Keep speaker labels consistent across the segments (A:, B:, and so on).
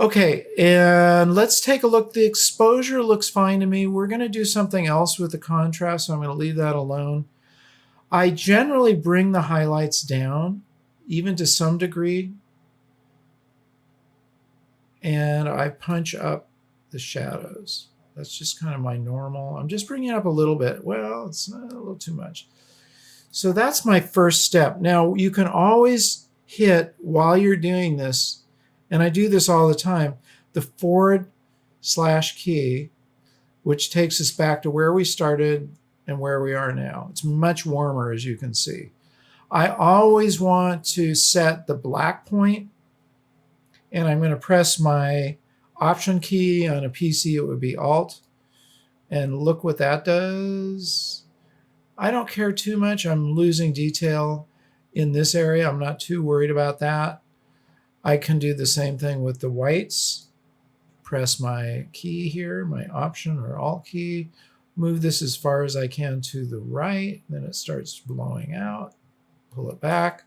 A: Okay, and let's take a look. The exposure looks fine to me. We're going to do something else with the contrast, so I'm going to leave that alone. I generally bring the highlights down, even to some degree, and I punch up the shadows. That's just kind of my normal. I'm just bringing it up a little bit. Well, it's not a little too much. So that's my first step. Now, you can always hit, while you're doing this, and I do this all the time, the / key, which takes us back to where we started and where we are now. It's much warmer, as you can see. I always want to set the black point, and I'm going to press my Option key. On a PC, it would be Alt. And look what that does. I don't care too much. I'm losing detail in this area. I'm not too worried about that. I can do the same thing with the whites. Press my key here, my Option or Alt key. Move this as far as I can to the right. Then it starts blowing out. Pull it back.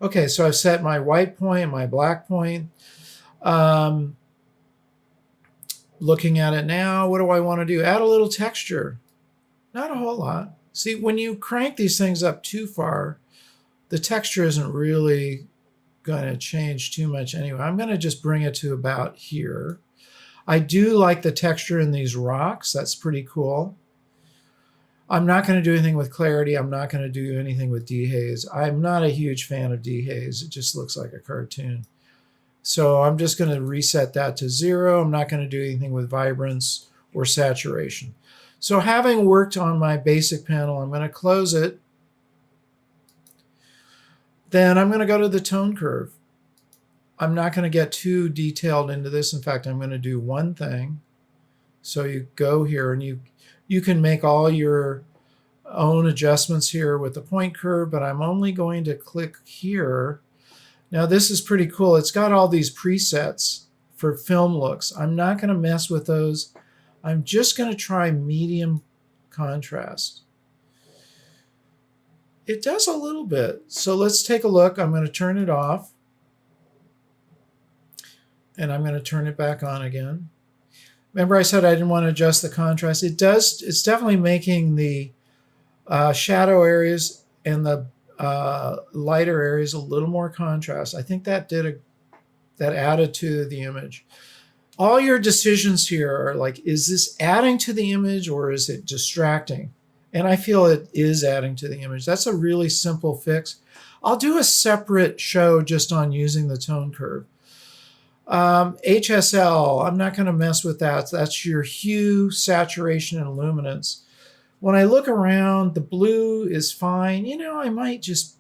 A: Okay, so I've set my white point, my black point. Looking at it now, what do I want to do? Add a little texture. Not a whole lot. See, when you crank these things up too far, the texture isn't really going to change too much anyway. I'm going to just bring it to about here. I do like the texture in these rocks. That's pretty cool. I'm not going to do anything with clarity. I'm not going to do anything with dehaze. I'm not a huge fan of dehaze. It just looks like a cartoon. So I'm just going to reset that to 0. I'm not going to do anything with vibrance or saturation. So having worked on my basic panel, I'm going to close it. Then I'm going to go to the tone curve. I'm not going to get too detailed into this. In fact, I'm going to do one thing. So you go here and you can make all your own adjustments here with the point curve, but I'm only going to click here. Now this is pretty cool. It's got all these presets for film looks. I'm not going to mess with those. I'm just going to try medium contrast. It does a little bit. So let's take a look. I'm going to turn it off. And I'm going to turn it back on again. Remember I said I didn't want to adjust the contrast. It does. It's definitely making the shadow areas and the lighter areas a little more contrast. I think that added to the image. All your decisions here are like, is this adding to the image or is it distracting? And I feel it is adding to the image. That's a really simple fix. I'll do a separate show just on using the tone curve. HSL, I'm not going to mess with that. That's your hue, saturation, and luminance. When I look around, the blue is fine. You know, I might just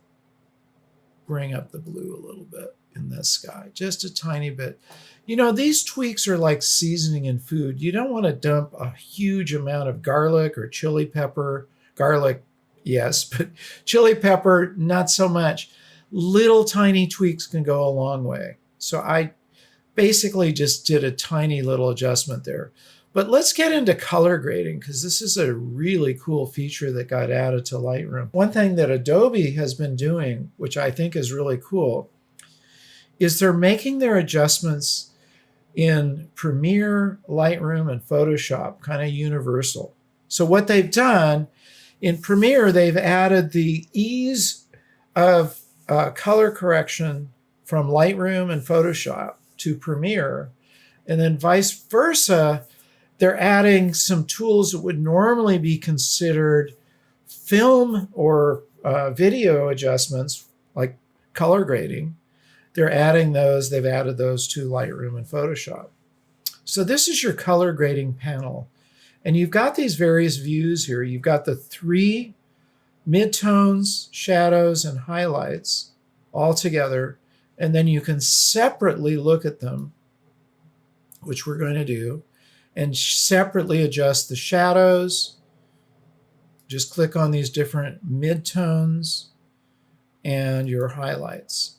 A: bring up the blue a little bit in this sky, just a tiny bit. You know, these tweaks are like seasoning in food. You don't want to dump a huge amount of garlic or chili pepper. Garlic, yes, but chili pepper, not so much. Little tiny tweaks can go a long way. So I basically just did a tiny little adjustment there. But let's get into color grading because this is a really cool feature that got added to Lightroom. One thing that Adobe has been doing, which I think is really cool, is they're making their adjustments in Premiere, Lightroom, and Photoshop kind of universal. So what they've done in Premiere, they've added the ease of color correction from Lightroom and Photoshop to Premiere, and then vice versa. They're adding some tools that would normally be considered film or video adjustments, like color grading. They're adding those. They've added those to Lightroom and Photoshop. So this is your color grading panel. And you've got these various views here. You've got the 3 midtones, shadows, and highlights all together. And then you can separately look at them, which we're going to do, and separately adjust the shadows. Just click on these different midtones and your highlights.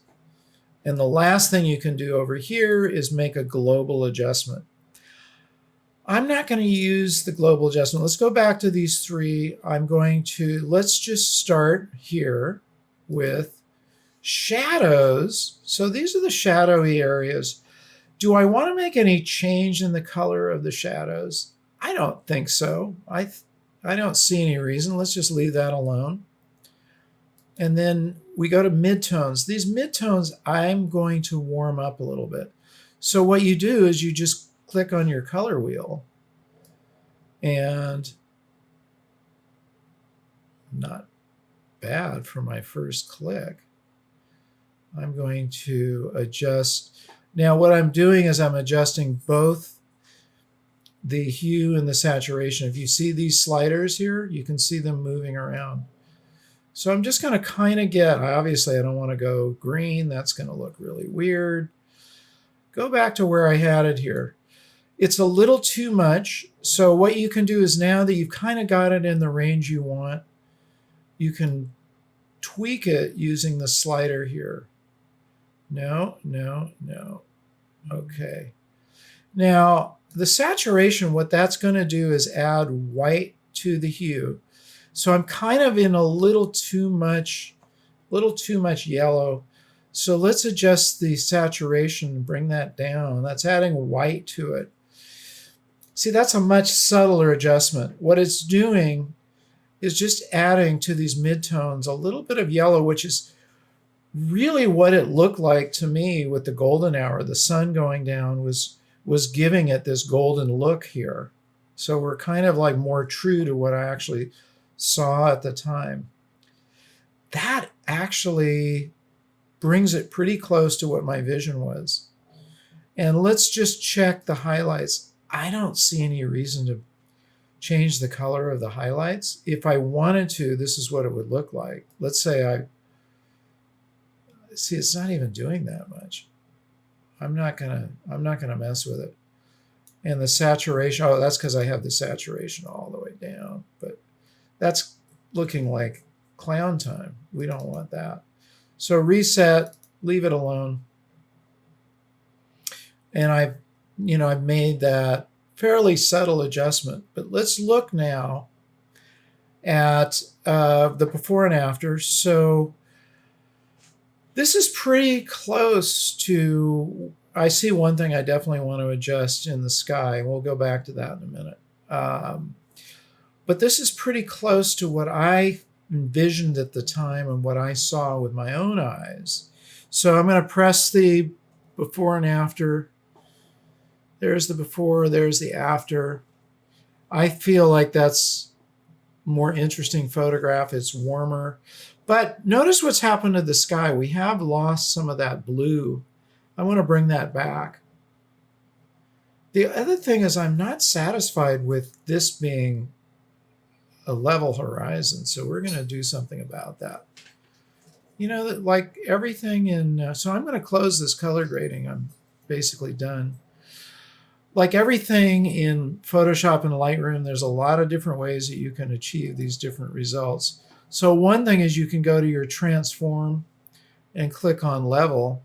A: And the last thing you can do over here is make a global adjustment. I'm not going to use the global adjustment. Let's go back to these 3. Let's just start here with shadows. So these are the shadowy areas. Do I want to make any change in the color of the shadows? I don't think so. I don't see any reason. Let's just leave that alone. And then we go to midtones. These midtones, I'm going to warm up a little bit. So what you do is you just click on your color wheel, and not bad for my first click. I'm going to adjust. Now what I'm doing is I'm adjusting both the hue and the saturation. If you see these sliders here, you can see them moving around. So I'm just going to kind of get, obviously I don't want to go green. That's going to look really weird. Go back to where I had it here. It's a little too much. So what you can do is, now that you've kind of got it in the range you want, you can tweak it using the slider here. No. Okay. Now, the saturation, what that's going to do is add white to the hue. So I'm kind of in a little too much yellow. So let's adjust the saturation and bring that down. That's adding white to it. See, that's a much subtler adjustment. What it's doing is just adding to these midtones a little bit of yellow, which is really what it looked like to me with the golden hour. The sun going down was giving it this golden look here. So we're kind of like more true to what I actually saw at the time. That actually brings it pretty close to what my vision was. And let's just check the highlights. I don't see any reason to change the color of the highlights. If I wanted to, this is what it would look like. Let's say see, it's not even doing that much. I'm not gonna mess with it. And the saturation, oh, that's because I have the saturation all the way down. But that's looking like clown time. We don't want that. So reset, leave it alone. And I've made that fairly subtle adjustment. But let's look now at the before and after. So this is pretty close to, I see one thing I definitely want to adjust in the sky. We'll go back to that in a minute. But this is pretty close to what I envisioned at the time and what I saw with my own eyes. So I'm going to press the before and after. There's the before, there's the after. I feel like that's a more interesting photograph. It's warmer. But notice what's happened to the sky. We have lost some of that blue. I want to bring that back. The other thing is, I'm not satisfied with this being a level horizon, so we're going to do something about that. Like everything in, so I'm going to close this color grading. I'm basically done. Like everything in Photoshop and Lightroom, there's a lot of different ways that you can achieve these different results. So one thing is, you can go to your transform and click on level.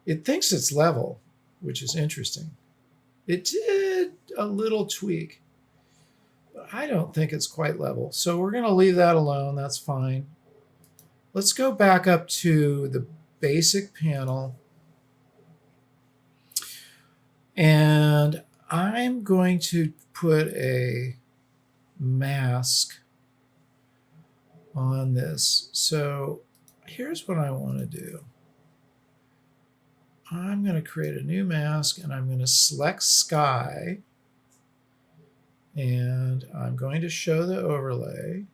A: It thinks it's level, which is interesting. It did a little tweak, but I don't think it's quite level. So we're going to leave that alone. That's fine. Let's go back up to the basic panel. And I'm going to put a mask on this. So here's what I want to do. I'm going to create a new mask, and I'm going to select sky, and I'm going to show the overlay.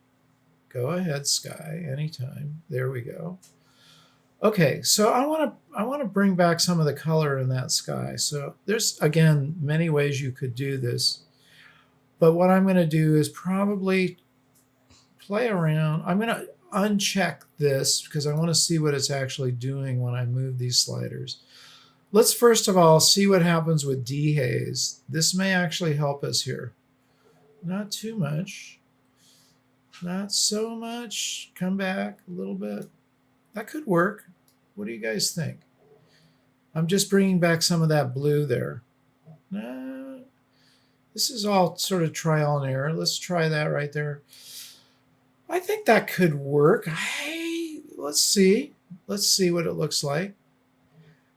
A: Go ahead, sky, anytime. There we go. Okay, so I want to bring back some of the color in that sky. So there's, again, many ways you could do this. But what I'm going to do is probably play around. I'm going to uncheck this because I want to see what it's actually doing when I move these sliders. Let's first of all see what happens with dehaze. This may actually help us here. Not too much. Not so much. Come back a little bit. That could work. What do you guys think? I'm just bringing back some of that blue there. This is all sort of trial and error. Let's try that right there. I think that could work. Hey, let's see. Let's see what it looks like.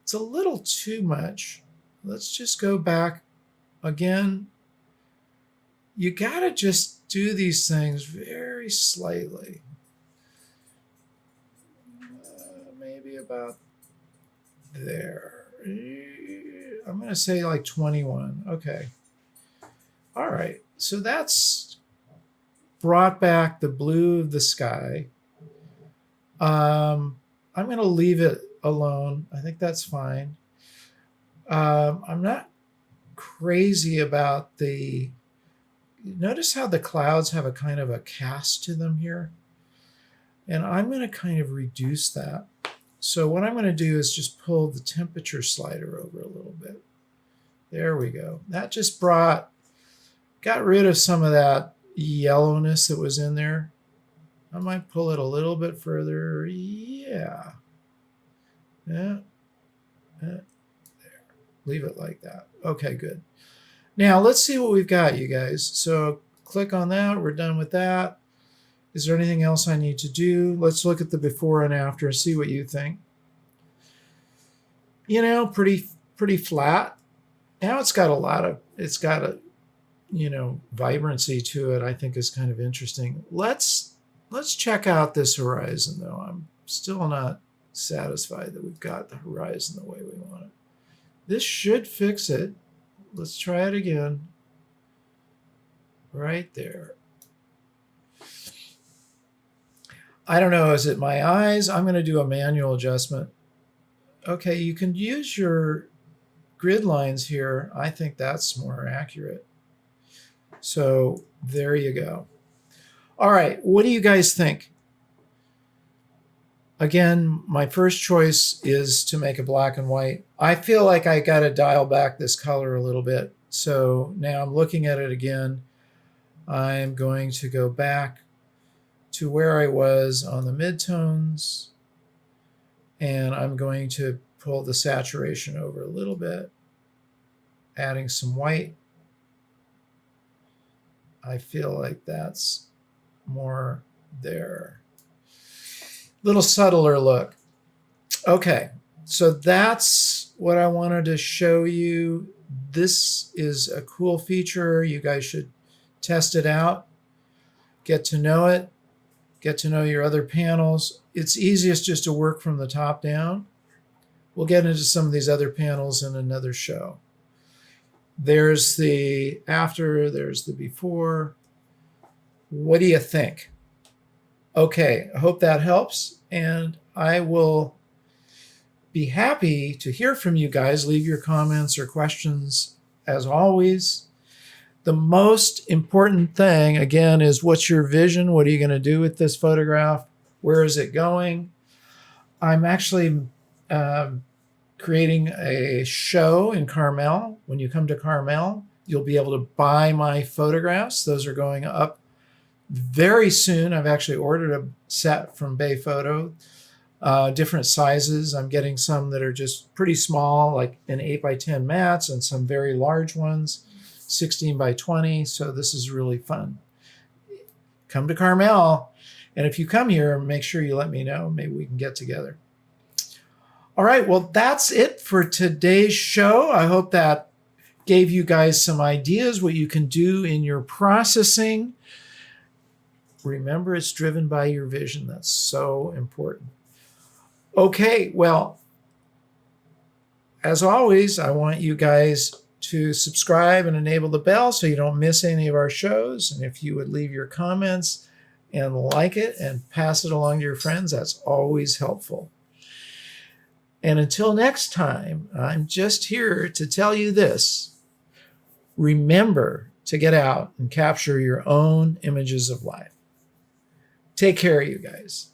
A: It's a little too much. Let's just go back again. You got to just do these things very slightly. Maybe about there. I'm going to say like 21. Okay. All right. So that's brought back the blue of the sky. I'm going to leave it alone. I think that's fine. I'm not crazy about the... Notice how the clouds have a kind of a cast to them here? And I'm going to kind of reduce that. So what I'm going to do is just pull the temperature slider over a little bit. There we go. That just got rid of some of that yellowness that was in there. I might pull it a little bit further. Yeah. There. Leave it like that. Okay, good. Now let's see what we've got, you guys. So click on that. We're done with that. Is there anything else I need to do? Let's look at the before and after and see what you think. You know, pretty flat. Now it's got a vibrancy to it. I think is kind of interesting. Let's check out this horizon though. I'm still not satisfied that we've got the horizon the way we want it. This should fix it. Let's try it again. Right there. I don't know, is it my eyes? I'm going to do a manual adjustment. Okay, you can use your grid lines here. I think that's more accurate. So there you go. All right, what do you guys think? Again, my first choice is to make it black and white. I feel like I got to dial back this color a little bit. So now I'm looking at it again. I'm going to go back to where I was on the midtones, and I'm going to pull the saturation over a little bit, adding some white. I feel like that's more there. Little subtler look. Okay, so that's what I wanted to show you. This is a cool feature. You guys should test it out, get to know it, get to know your other panels. It's easiest just to work from the top down. We'll get into some of these other panels in another show. There's the after, there's the before. What do you think? Okay, I hope that helps, and I will be happy to hear from you guys. Leave your comments or questions as always. The most important thing, again, is what's your vision? What are you going to do with this photograph? Where is it going? I'm actually creating a show in Carmel. When you come to Carmel, you'll be able to buy my photographs. Those are going up very soon. I've actually ordered a set from Bay Photo, different sizes. I'm getting some that are just pretty small, like an 8x10 mats, and some very large ones, 16x20. So this is really fun. Come to Carmel. And if you come here, make sure you let me know. Maybe we can get together. All right. Well, that's it for today's show. I hope that gave you guys some ideas what you can do in your processing. Remember, it's driven by your vision. That's so important. Okay. Well, as always, I want you guys to subscribe and enable the bell so you don't miss any of our shows. And if you would leave your comments and like it and pass it along to your friends, that's always helpful. And until next time, I'm just here to tell you this. Remember to get out and capture your own images of life. Take care, you guys.